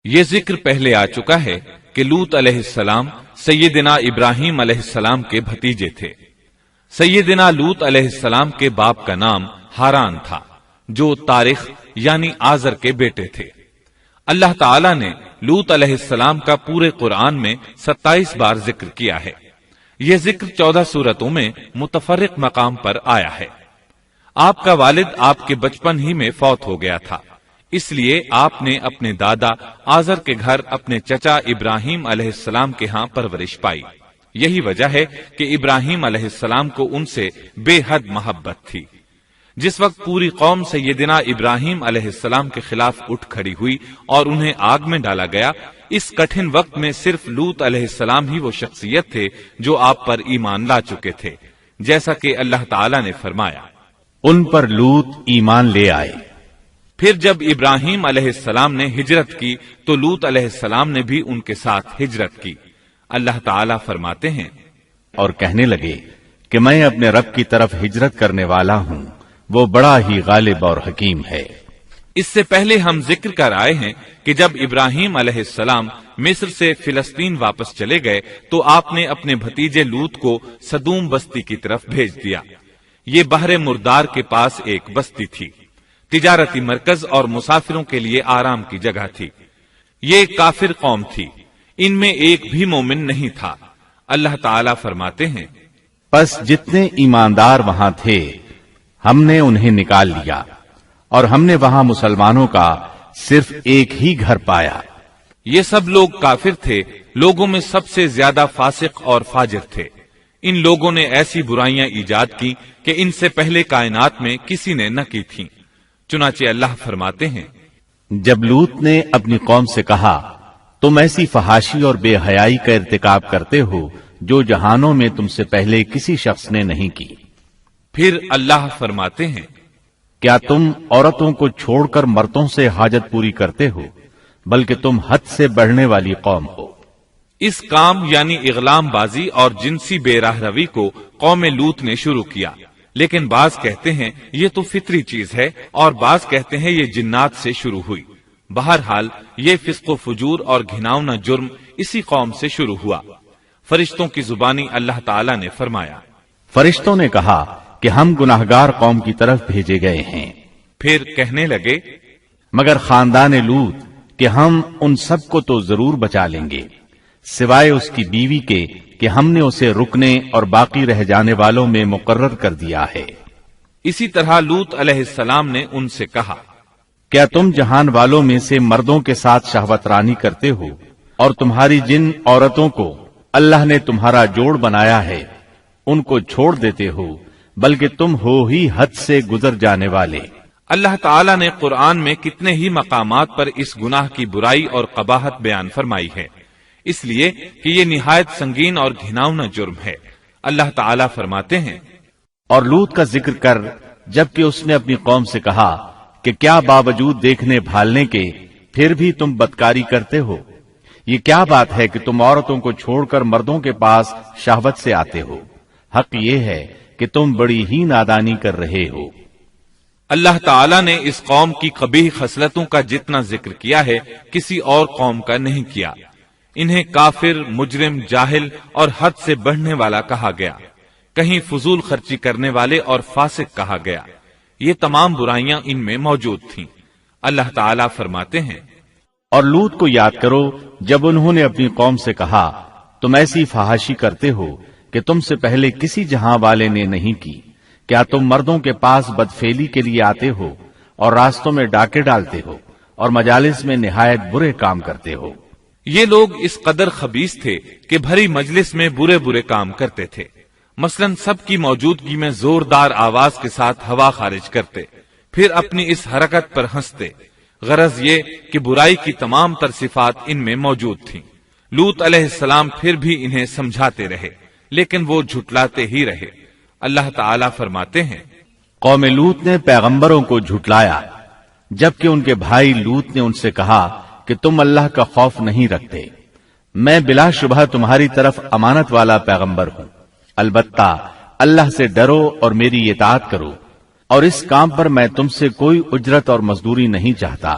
یہ ذکر پہلے آ چکا ہے کہ لوط علیہ السلام سیدنا ابراہیم علیہ السلام کے بھتیجے تھے۔ سیدنا لوط علیہ السلام کے باپ کا نام ہاران تھا، جو تارخ یعنی آزر کے بیٹے تھے۔ اللہ تعالی نے لوط علیہ السلام کا پورے قرآن میں 27 بار ذکر کیا ہے۔ یہ ذکر 14 سورتوں میں متفرق مقام پر آیا ہے۔ آپ کا والد آپ کے بچپن ہی میں فوت ہو گیا تھا، اس لیے آپ نے اپنے دادا آزر کے گھر اپنے چچا ابراہیم علیہ السلام کے ہاں پرورش پائی۔ یہی وجہ ہے کہ ابراہیم علیہ السلام کو ان سے بے حد محبت تھی۔ جس وقت پوری قوم سیدنا ابراہیم علیہ السلام کے خلاف اٹھ کھڑی ہوئی اور انہیں آگ میں ڈالا گیا، اس کٹھن وقت میں صرف لوط علیہ السلام ہی وہ شخصیت تھے جو آپ پر ایمان لا چکے تھے، جیسا کہ اللہ تعالی نے فرمایا، ان پر لوط ایمان لے آئے۔ پھر جب ابراہیم علیہ السلام نے ہجرت کی تو لوط علیہ السلام نے بھی ان کے ساتھ ہجرت کی۔ اللہ تعالی فرماتے ہیں، اور کہنے لگے کہ میں اپنے رب کی طرف ہجرت کرنے والا ہوں، وہ بڑا ہی غالب اور حکیم ہے۔ اس سے پہلے ہم ذکر کر آئے ہیں کہ جب ابراہیم علیہ السلام مصر سے فلسطین واپس چلے گئے تو آپ نے اپنے بھتیجے لوط کو سدوم بستی کی طرف بھیج دیا۔ یہ بحر مردار کے پاس ایک بستی تھی، تجارتی مرکز اور مسافروں کے لیے آرام کی جگہ تھی۔ یہ ایک کافر قوم تھی، ان میں ایک بھی مومن نہیں تھا۔ اللہ تعالی فرماتے ہیں، پس جتنے ایماندار وہاں تھے ہم نے انہیں نکال لیا، اور ہم نے وہاں مسلمانوں کا صرف ایک ہی گھر پایا۔ یہ سب لوگ کافر تھے، لوگوں میں سب سے زیادہ فاسق اور فاجر تھے۔ ان لوگوں نے ایسی برائیاں ایجاد کی کہ ان سے پہلے کائنات میں کسی نے نہ کی تھیں۔ چنانچہ اللہ فرماتے ہیں، جب لوط نے اپنی قوم سے کہا تم ایسی فحاشی اور بے حیائی کا ارتکاب کرتے ہو جو جہانوں میں تم سے پہلے کسی شخص نے نہیں کی۔ پھر اللہ فرماتے ہیں، کیا تم عورتوں کو چھوڑ کر مردوں سے حاجت پوری کرتے ہو، بلکہ تم حد سے بڑھنے والی قوم ہو۔ اس کام یعنی اغلام بازی اور جنسی بے راہ روی کو قوم لوط نے شروع کیا، لیکن بعض کہتے ہیں یہ تو فطری چیز ہے اور بعض کہتے ہیں یہ جنات سے شروع ہوئی۔ بہرحال یہ فسق و فجور اور گھناؤنا جرم اسی قوم سے شروع ہوا۔ فرشتوں کی زبانی اللہ تعالی نے فرمایا، فرشتوں نے کہا کہ ہم گناہگار قوم کی طرف بھیجے گئے ہیں۔ پھر کہنے لگے، مگر خاندان لوط کہ ہم ان سب کو تو ضرور بچا لیں گے، سوائے اس کی بیوی کے کہ ہم نے اسے رکنے اور باقی رہ جانے والوں میں مقرر کر دیا ہے۔ اسی طرح لوط علیہ السلام نے ان سے کہا، کیا تم جہان والوں میں سے مردوں کے ساتھ شہوت رانی کرتے ہو اور تمہاری جن عورتوں کو اللہ نے تمہارا جوڑ بنایا ہے ان کو چھوڑ دیتے ہو، بلکہ تم ہو ہی حد سے گزر جانے والے۔ اللہ تعالی نے قرآن میں کتنے ہی مقامات پر اس گناہ کی برائی اور قباحت بیان فرمائی ہے، اس لیے کہ یہ نہایت سنگین اور گھناؤنا جرم ہے۔ اللہ تعالی فرماتے ہیں، اور لوط کا ذکر کر جبکہ اس نے اپنی قوم سے کہا کہ کیا باوجود دیکھنے بھالنے کے پھر بھی تم بدکاری کرتے ہو؟ یہ کیا بات ہے کہ تم عورتوں کو چھوڑ کر مردوں کے پاس شہوت سے آتے ہو؟ حق یہ ہے کہ تم بڑی ہی نادانی کر رہے ہو۔ اللہ تعالی نے اس قوم کی قبیح خصلتوں کا جتنا ذکر کیا ہے کسی اور قوم کا نہیں کیا۔ انہیں کافر، مجرم، جاہل اور حد سے بڑھنے والا کہا گیا، کہیں فضول خرچی کرنے والے اور فاسق کہا گیا۔ یہ تمام برائیاں ان میں موجود تھیں۔ اللہ تعالی فرماتے ہیں، اور لوط کو یاد کرو جب انہوں نے اپنی قوم سے کہا تم ایسی فحاشی کرتے ہو کہ تم سے پہلے کسی جہاں والے نے نہیں کی۔ کیا تم مردوں کے پاس بدفعلی کے لیے آتے ہو اور راستوں میں ڈاکے ڈالتے ہو اور مجالس میں نہایت برے کام کرتے ہو؟ یہ لوگ اس قدر خبیث تھے کہ بھری مجلس میں برے برے کام کرتے تھے۔ مثلا سب کی موجودگی میں زوردار آواز کے ساتھ ہوا خارج کرتے، پھر اپنی اس حرکت پر ہنستے۔ غرض یہ کہ برائی کی تمام تر صفات ان میں موجود تھیں۔ لوط علیہ السلام پھر بھی انہیں سمجھاتے رہے، لیکن وہ جھٹلاتے ہی رہے۔ اللہ تعالی فرماتے ہیں، قوم لوط نے پیغمبروں کو جھٹلایا جبکہ ان کے بھائی لوط نے ان سے کہا کہ تم اللہ کا خوف نہیں رکھتے۔ میں بلا شبہ تمہاری طرف امانت والا پیغمبر ہوں، البتہ اللہ سے ڈرو اور میری اطاعت کرو، اور اس کام پر میں تم سے کوئی اجرت اور مزدوری نہیں چاہتا۔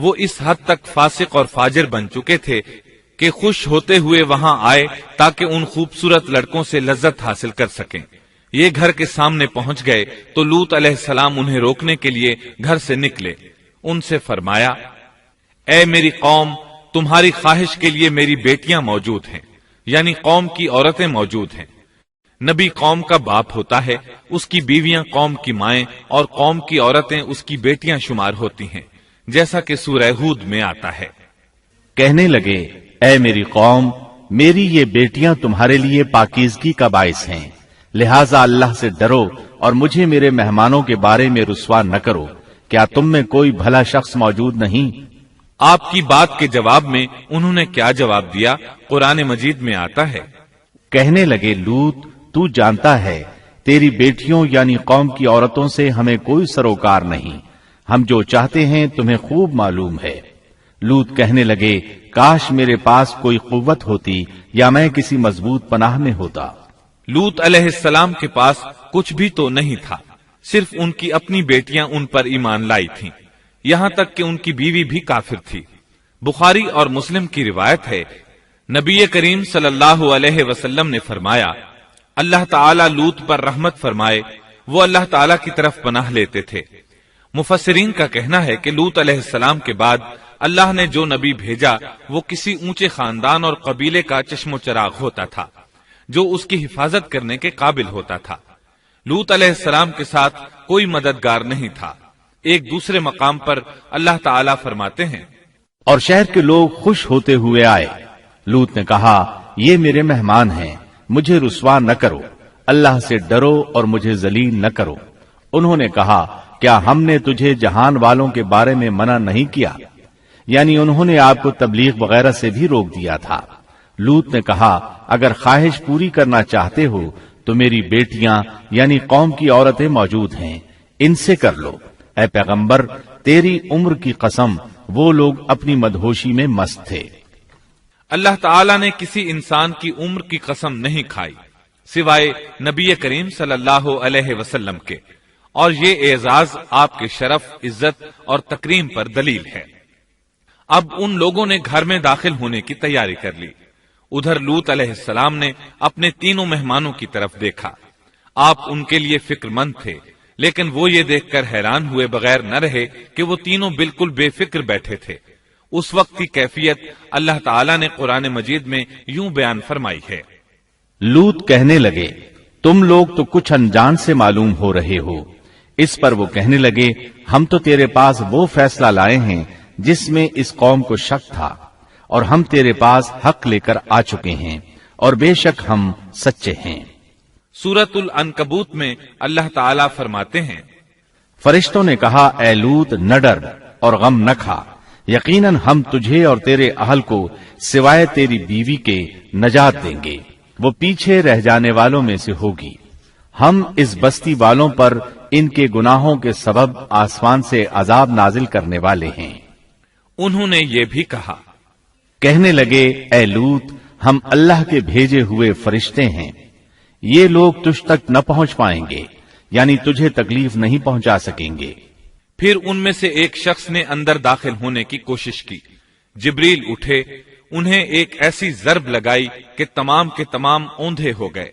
وہ اس حد تک فاسق اور فاجر بن چکے تھے کہ خوش ہوتے ہوئے وہاں آئے تاکہ ان خوبصورت لڑکوں سے لذت حاصل کر سکیں۔ یہ گھر کے سامنے پہنچ گئے تو لوط علیہ السلام انہیں روکنے کے لیے گھر سے نکلے۔ ان سے فرمایا، اے میری قوم، تمہاری خواہش کے لیے میری بیٹیاں موجود ہیں، یعنی قوم کی عورتیں موجود ہیں۔ نبی قوم کا باپ ہوتا ہے، اس کی بیویاں قوم کی مائیں اور قوم کی عورتیں اس کی بیٹیاں شمار ہوتی ہیں، جیسا کہ سورہ ہود میں آتا ہے۔ کہنے لگے، اے میری قوم، میری یہ بیٹیاں تمہارے لیے پاکیزگی کا باعث ہیں، لہذا اللہ سے ڈرو اور مجھے میرے مہمانوں کے بارے میں رسوا نہ کرو۔ کیا تم میں کوئی بھلا شخص موجود نہیں؟ آپ کی بات کے جواب میں انہوں نے کیا جواب دیا؟ قرآن مجید میں آتا ہے، کہنے لگے، لوط، تو جانتا ہے تیری بیٹیوں یعنی قوم کی عورتوں سے ہمیں کوئی سروکار نہیں، ہم جو چاہتے ہیں تمہیں خوب معلوم ہے۔ لوط کہنے لگے، کاش میرے پاس کوئی قوت ہوتی یا میں کسی مضبوط پناہ میں ہوتا۔ لوط علیہ السلام کے پاس کچھ بھی تو نہیں تھا، صرف ان کی اپنی بیٹیاں ان پر ایمان لائی تھیں، یہاں تک کہ ان کی بیوی بھی کافر تھی۔ بخاری اور مسلم کی روایت ہے، نبی کریم صلی اللہ علیہ وسلم نے فرمایا، اللہ تعالیٰ لوط پر رحمت فرمائے، وہ اللہ تعالیٰ کی طرف پناہ لیتے تھے۔ مفسرین کا کہنا ہے کہ لوط علیہ السلام کے بعد اللہ نے جو نبی بھیجا وہ کسی اونچے خاندان اور قبیلے کا چشم و چراغ ہوتا تھا جو اس کی حفاظت کرنے کے قابل ہوتا تھا۔ لوط علیہ السلام کے ساتھ کوئی مددگار نہیں تھا۔ ایک دوسرے مقام پر اللہ تعالیٰ فرماتے ہیں، اور شہر کے لوگ خوش ہوتے ہوئے آئے۔ لوط نے کہا، یہ میرے مہمان ہیں، مجھے رسوا نہ کرو، اللہ سے ڈرو اور مجھے ذلیل نہ کرو۔ انہوں نے کہا، کیا ہم نے تجھے جہان والوں کے بارے میں منع نہیں کیا؟ یعنی انہوں نے آپ کو تبلیغ وغیرہ سے بھی روک دیا تھا۔ لوط نے کہا، اگر خواہش پوری کرنا چاہتے ہو تو میری بیٹیاں یعنی قوم کی عورتیں موجود ہیں، ان سے کر لو۔ اے پیغمبر، تیری عمر کی قسم، وہ لوگ اپنی مدہوشی میں مست تھے۔ اللہ تعالیٰ نے کسی انسان کی عمر کی قسم نہیں کھائی سوائے نبی کریم صلی اللہ علیہ وسلم کے، اور یہ اعزاز آپ کے شرف، عزت اور تکریم پر دلیل ہے۔ اب ان لوگوں نے گھر میں داخل ہونے کی تیاری کر لی۔ ادھر لوط علیہ السلام نے اپنے تینوں مہمانوں کی طرف دیکھا۔ آپ ان کے لیے فکر مند تھے، لیکن وہ یہ دیکھ کر حیران ہوئے بغیر نہ رہے کہ وہ تینوں بالکل بے فکر بیٹھے تھے۔ اس وقت کی کیفیت اللہ تعالیٰ نے قرآن مجید میں یوں بیان فرمائی ہے، لوط کہنے لگے، تم لوگ تو کچھ انجان سے معلوم ہو رہے ہو۔ اس پر وہ کہنے لگے، ہم تو تیرے پاس وہ فیصلہ لائے ہیں جس میں اس قوم کو شک تھا، اور ہم تیرے پاس حق لے کر آ چکے ہیں، اور بے شک ہم سچے ہیں۔ سورۃ العنکبوت میں اللہ تعالیٰ فرماتے ہیں، فرشتوں نے کہا، اے لوط، نہ ڈر اور غم نہ کھا، یقیناً ہم تجھے اور تیرے اہل کو سوائے تیری بیوی کے نجات دیں گے، وہ پیچھے رہ جانے والوں میں سے ہوگی۔ ہم اس بستی والوں پر ان کے گناہوں کے سبب آسمان سے عذاب نازل کرنے والے ہیں۔ انہوں نے یہ بھی کہا، کہنے لگے، اے لوط، ہم اللہ کے بھیجے ہوئے فرشتے ہیں، یہ لوگ تجھ تک نہ پہنچ پائیں گے، یعنی تجھے تکلیف نہیں پہنچا سکیں گے۔ پھر ان میں سے ایک شخص نے اندر داخل ہونے کی کوشش کی۔ جبریل اٹھے، انہیں ایک ایسی ضرب لگائی کہ تمام کے تمام اوندھے ہو گئے۔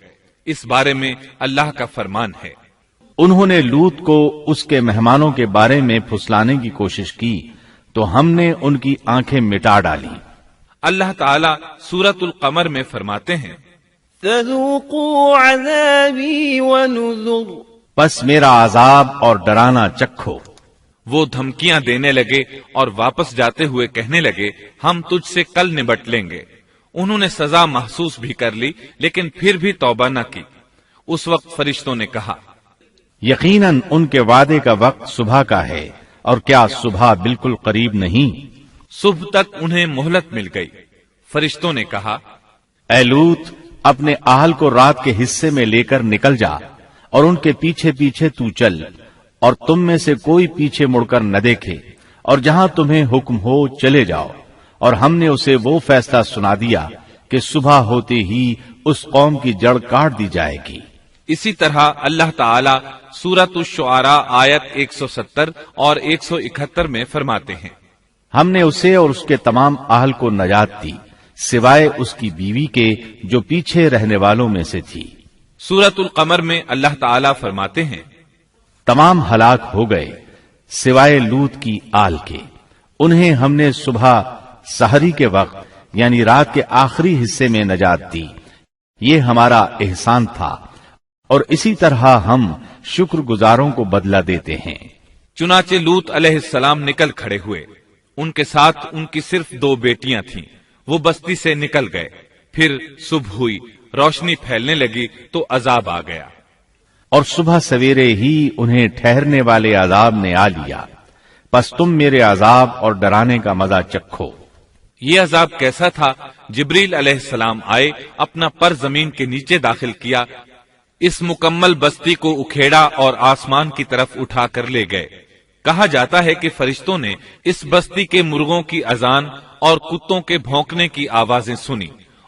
اس بارے میں اللہ کا فرمان ہے، انہوں نے لوط کو اس کے مہمانوں کے بارے میں پھسلانے کی کوشش کی تو ہم نے ان کی آنکھیں مٹا ڈالی۔ اللہ تعالیٰ سورۃ القمر میں فرماتے ہیں، فذوقوا عذابی ونذر، پس میرا عذاب اور ڈرانا چکھو۔ وہ دھمکیاں دینے لگے اور واپس جاتے ہوئے کہنے لگے، ہم تجھ سے کل نبٹ لیں گے۔ انہوں نے سزا محسوس بھی کر لی لیکن پھر بھی توبہ نہ کی۔ اس وقت فرشتوں نے کہا، یقیناً ان کے وعدے کا وقت صبح کا ہے، اور کیا صبح بالکل قریب نہیں؟ صبح تک انہیں مہلت مل گئی۔ فرشتوں نے کہا، اے لوط، اپنے اہل کو رات کے حصے میں لے کر نکل جا اور ان کے پیچھے پیچھے تو چل، اور تم میں سے کوئی پیچھے مڑ کر نہ دیکھے، اور جہاں تمہیں حکم ہو چلے جاؤ۔ اور ہم نے اسے وہ فیصلہ سنا دیا کہ صبح ہوتے ہی اس قوم کی جڑ کاٹ دی جائے گی۔ اسی طرح اللہ تعالیٰ سورۃ الشعراء آیت 170 اور 171 میں فرماتے ہیں، ہم نے اسے اور اس کے تمام اہل کو نجات دی سوائے اس کی بیوی کے جو پیچھے رہنے والوں میں سے تھی۔ سورۃ القمر میں اللہ تعالیٰ فرماتے ہیں، تمام ہلاک ہو گئے سوائے لوط کی آل کے، انہیں ہم نے صبح سحری کے وقت یعنی رات کے آخری حصے میں نجات دی، یہ ہمارا احسان تھا اور اسی طرح ہم شکر گزاروں کو بدلہ دیتے ہیں۔ چنانچہ لوط علیہ السلام نکل کھڑے ہوئے، ان کے ساتھ ان کی صرف 2 بیٹیاں تھیں، وہ بستی سے نکل گئے، پھر صبح ہوئی، روشنی پھیلنے لگی تو عذاب آ گیا، اور صبح سویرے ہی انہیں ٹھہرنے والے عذاب نے آ لیا، پس تم میرے عذاب اور ڈرانے کا مزہ چکھو۔ یہ عذاب کیسا تھا؟ جبریل علیہ السلام آئے، اپنا پر زمین کے نیچے داخل کیا، اس مکمل بستی کو اکھیڑا اور آسمان کی طرف اٹھا کر لے گئے۔ کہا جاتا ہے کہ فرشتوں نے اس بستی کے مرغوں کی اذان اور کتوں کے بھونکنے کی آوازیں سنی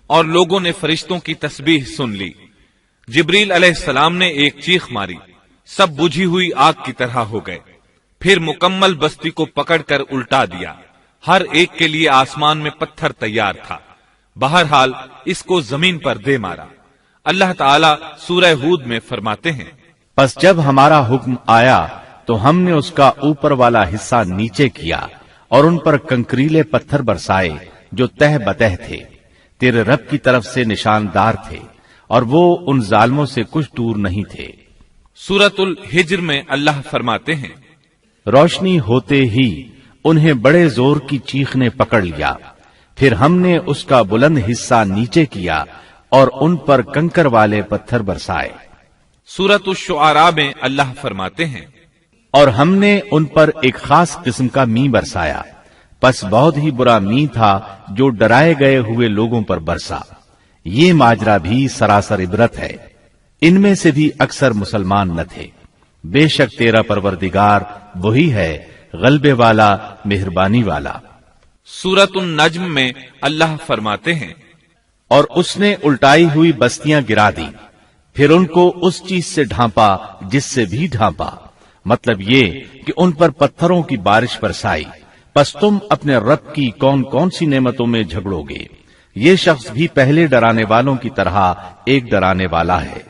اور لوگوں نے فرشتوں کی تسبیح سن لی۔ جبریل علیہ السلام نے ایک چیخ ماری، سب بجھی ہوئی آگ کی طرح ہو گئے، پھر مکمل بستی کو پکڑ کر الٹا دیا، ہر ایک کے لیے آسمان میں پتھر تیار تھا، بہرحال اس کو زمین پر دے مارا۔ اللہ تعالیٰ سورہ ہود میں فرماتے ہیں، پس جب ہمارا حکم آیا تو ہم نے اس کا اوپر والا حصہ نیچے کیا اور ان پر کنکریلے پتھر برسائے جو تہ بتہ تھے، تیرے رب کی طرف سے نشاندار تھے اور وہ ان ظالموں سے کچھ دور نہیں تھے۔ سورۃ الحجر میں اللہ فرماتے ہیں، روشنی ہوتے ہی انہیں بڑے زور کی چیخ نے پکڑ لیا، پھر ہم نے اس کا بلند حصہ نیچے کیا اور ان پر کنکر والے پتھر برسائے۔ سورۃ الشعراء میں اللہ فرماتے ہیں، اور ہم نے ان پر ایک خاص قسم کا می برسایا، پس بہت ہی برا می تھا جو ڈرائے گئے ہوئے لوگوں پر برسا۔ یہ ماجرا بھی سراسر عبرت ہے، ان میں سے بھی اکثر مسلمان نہ تھے۔ بے شک تیرا پروردگار وہی ہے غلبے والا، مہربانی والا۔ سورۃ النجم میں اللہ فرماتے ہیں، اور اس نے الٹائی ہوئی بستیاں گرا دی، پھر ان کو اس چیز سے ڈھانپا جس سے بھی ڈھانپا، مطلب یہ کہ ان پر پتھروں کی بارش برسائی، پس تم اپنے رب کی کون کون سی نعمتوں میں جھگڑو گے۔ یہ شخص بھی پہلے ڈرانے والوں کی طرح ایک ڈرانے والا ہے۔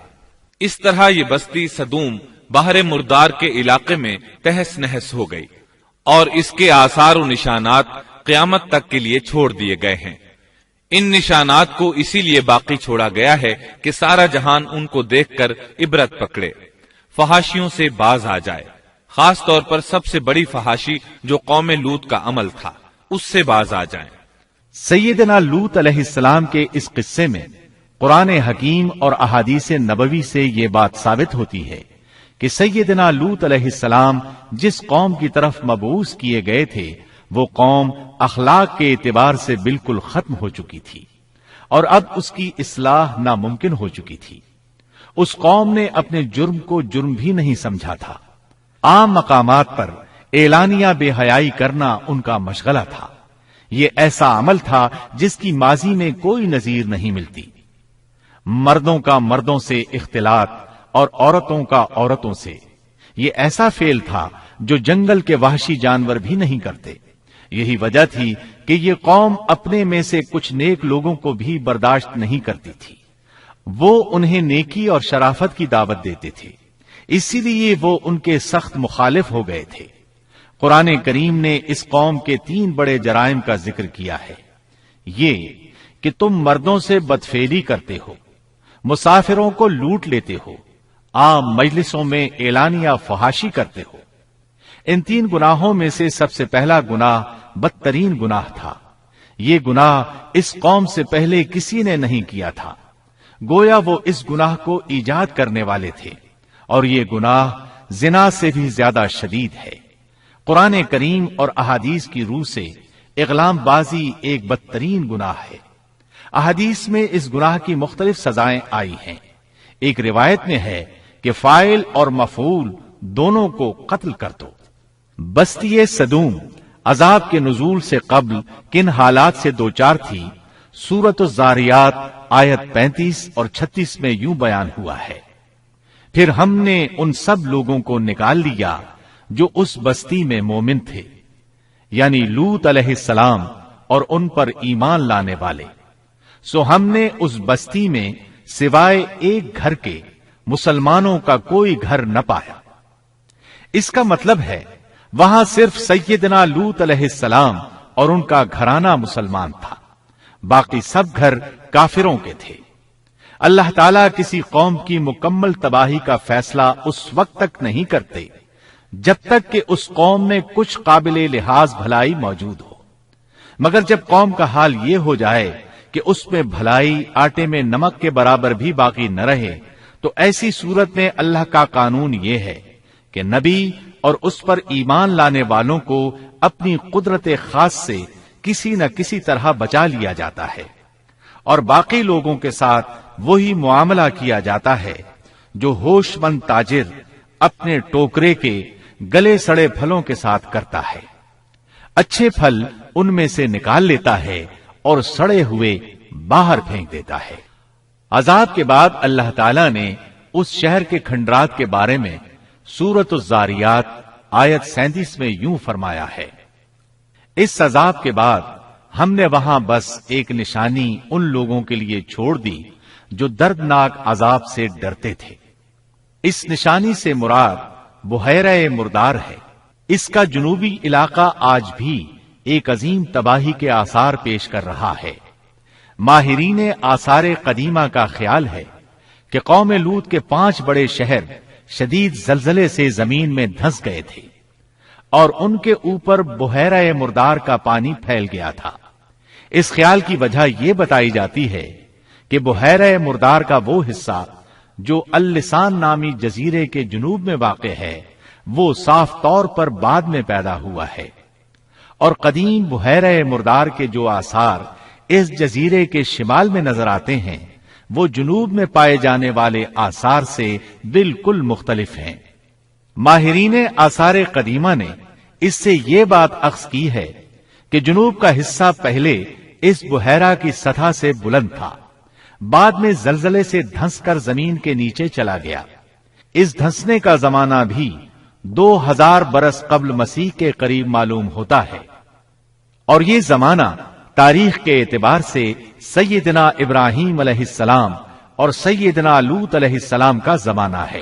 اس طرح یہ بستی سدوم بحر مردار کے علاقے میں تہس نہس ہو گئی، اور اس کے آثار و نشانات قیامت تک کے لیے چھوڑ دیے گئے ہیں۔ ان نشانات کو اسی لیے باقی چھوڑا گیا ہے کہ سارا جہان ان کو دیکھ کر عبرت پکڑے، فحاشیوں سے باز آ جائے، خاص طور پر سب سے بڑی فحاشی جو قوم لوط کا عمل تھا اس سے باز آ جائیں۔ سیدنا لوط علیہ السلام کے اس قصے میں قرآن حکیم اور احادیث نبوی سے یہ بات ثابت ہوتی ہے کہ سیدنا لوط علیہ السلام جس قوم کی طرف مبعوث کیے گئے تھے وہ قوم اخلاق کے اعتبار سے بالکل ختم ہو چکی تھی اور اب اس کی اصلاح ناممکن ہو چکی تھی۔ اس قوم نے اپنے جرم کو جرم بھی نہیں سمجھا تھا، عام مقامات پر اعلانیہ بے حیائی کرنا ان کا مشغلہ تھا۔ یہ ایسا عمل تھا جس کی ماضی میں کوئی نظیر نہیں ملتی۔ مردوں کا مردوں سے اختلاط اور عورتوں کا عورتوں سے، یہ ایسا فعل تھا جو جنگل کے وحشی جانور بھی نہیں کرتے۔ یہی وجہ تھی کہ یہ قوم اپنے میں سے کچھ نیک لوگوں کو بھی برداشت نہیں کرتی تھی، وہ انہیں نیکی اور شرافت کی دعوت دیتے تھے، اسی لیے وہ ان کے سخت مخالف ہو گئے تھے۔ قرآن کریم نے اس قوم کے 3 بڑے جرائم کا ذکر کیا ہے، یہ کہ تم مردوں سے بدفعلی کرتے ہو، مسافروں کو لوٹ لیتے ہو، عام مجلسوں میں اعلانیہ فحاشی کرتے ہو۔ ان 3 گناہوں میں سے سب سے پہلا گناہ بدترین گناہ تھا۔ یہ گناہ اس قوم سے پہلے کسی نے نہیں کیا تھا، گویا وہ اس گناہ کو ایجاد کرنے والے تھے، اور یہ گناہ زنا سے بھی زیادہ شدید ہے۔ قرآن کریم اور احادیث کی روح سے اغلام بازی ایک بدترین گناہ ہے۔ احادیث میں اس گناہ کی مختلف سزائیں آئی ہیں۔ ایک روایت میں ہے کہ فاعل اور مفعول دونوں کو قتل کر دو۔ بستی سدوم عذاب کے نزول سے قبل کن حالات سے دوچار تھی، سورۃ الزاریات آیت 35 اور 36 میں یوں بیان ہوا ہے، پھر ہم نے ان سب لوگوں کو نکال لیا جو اس بستی میں مومن تھے، یعنی لوط علیہ السلام اور ان پر ایمان لانے والے. سو ہم نے اس بستی میں سوائے ایک گھر کے مسلمانوں کا کوئی گھر نہ پایا. اس کا مطلب ہے وہاں صرف سیدنا لوط علیہ السلام اور ان کا گھرانہ مسلمان تھا، باقی سب گھر کافروں کے تھے. اللہ تعالیٰ کسی قوم کی مکمل تباہی کا فیصلہ اس وقت تک نہیں کرتے جب تک کہ اس قوم میں کچھ قابل لحاظ بھلائی موجود ہو، مگر جب قوم کا حال یہ ہو جائے کہ اس میں بھلائی آٹے میں نمک کے برابر بھی باقی نہ رہے، تو ایسی صورت میں اللہ کا قانون یہ ہے کہ نبی اور اس پر ایمان لانے والوں کو اپنی قدرت خاص سے کسی نہ کسی طرح بچا لیا جاتا ہے، اور باقی لوگوں کے ساتھ وہی معاملہ کیا جاتا ہے جو ہوش مند تاجر اپنے ٹوکرے کے گلے سڑے پھلوں کے ساتھ کرتا ہے. اچھے پھل ان میں سے نکال لیتا ہے اور سڑے ہوئے باہر پھینک دیتا ہے. عذاب کے بعد اللہ تعالیٰ نے اس شہر کے کھنڈرات کے بارے میں سورۃ الزاریات آیت 37 میں یوں فرمایا ہے: اس عذاب کے بعد ہم نے وہاں بس ایک نشانی ان لوگوں کے لیے چھوڑ دی جو دردناک عذاب سے ڈرتے تھے. اس نشانی سے مراد بحیرہ مردار ہے. اس کا جنوبی علاقہ آج بھی ایک عظیم تباہی کے آثار پیش کر رہا ہے. ماہرین آثار قدیمہ کا خیال ہے کہ قوم لوط کے 5 بڑے شہر شدید زلزلے سے زمین میں دھنس گئے تھے اور ان کے اوپر بحیرہ مردار کا پانی پھیل گیا تھا. اس خیال کی وجہ یہ بتائی جاتی ہے کہ بحیرہ مردار کا وہ حصہ جو اللسان نامی جزیرے کے جنوب میں واقع ہے وہ صاف طور پر بعد میں پیدا ہوا ہے، اور قدیم بحیرہ مردار کے جو آثار اس جزیرے کے شمال میں نظر آتے ہیں وہ جنوب میں پائے جانے والے آثار سے بالکل مختلف ہیں. ماہرین آثار قدیمہ نے اس سے یہ بات اخذ کی ہے کہ جنوب کا حصہ پہلے اس بحیرہ کی سطح سے بلند تھا، بعد میں زلزلے سے دھنس کر زمین کے نیچے چلا گیا. اس دھنسنے کا زمانہ بھی 2000 برس قبل مسیح کے قریب معلوم ہوتا ہے، اور یہ زمانہ تاریخ کے اعتبار سے سیدنا ابراہیم علیہ السلام اور سیدنا لوط علیہ السلام کا زمانہ ہے.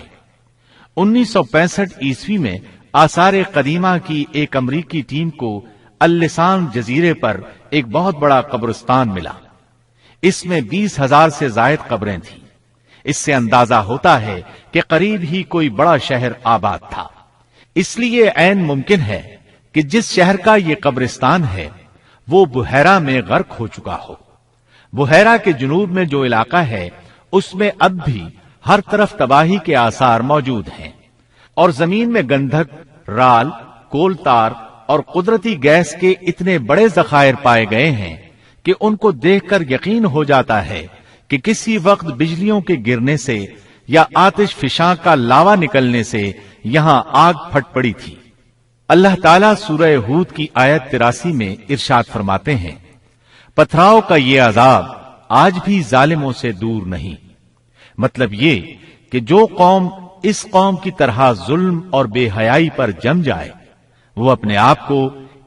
1965 عیسوی میں آثار قدیمہ کی ایک امریکی ٹیم کو اللسان جزیرے پر ایک بہت بڑا قبرستان ملا. اس میں 20,000 سے زائد قبریں تھیں. اس سے اندازہ ہوتا ہے کہ قریب ہی کوئی بڑا شہر آباد تھا. اس لیے عین ممکن ہے کہ جس شہر کا یہ قبرستان ہے وہ بحیرہ میں غرق ہو چکا ہو. بحیرہ کے جنوب میں جو علاقہ ہے اس میں اب بھی ہر طرف تباہی کے آثار موجود ہیں، اور زمین میں گندھک، رال، کول تار اور قدرتی گیس کے اتنے بڑے ذخائر پائے گئے ہیں کہ ان کو دیکھ کر یقین ہو جاتا ہے کہ کسی وقت بجلیوں کے گرنے سے یا آتش فشاں کا لاوا نکلنے سے یہاں آگ پھٹ پڑی تھی. اللہ تعالیٰ سورہ ہود کی آیت 83 میں ارشاد فرماتے ہیں: پتھراؤ کا یہ عذاب آج بھی ظالموں سے دور نہیں. مطلب یہ کہ جو قوم اس قوم کی طرح ظلم اور بے حیائی پر جم جائے وہ اپنے آپ کو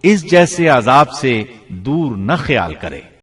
اس جیسے عذاب سے دور نہ خیال کرے.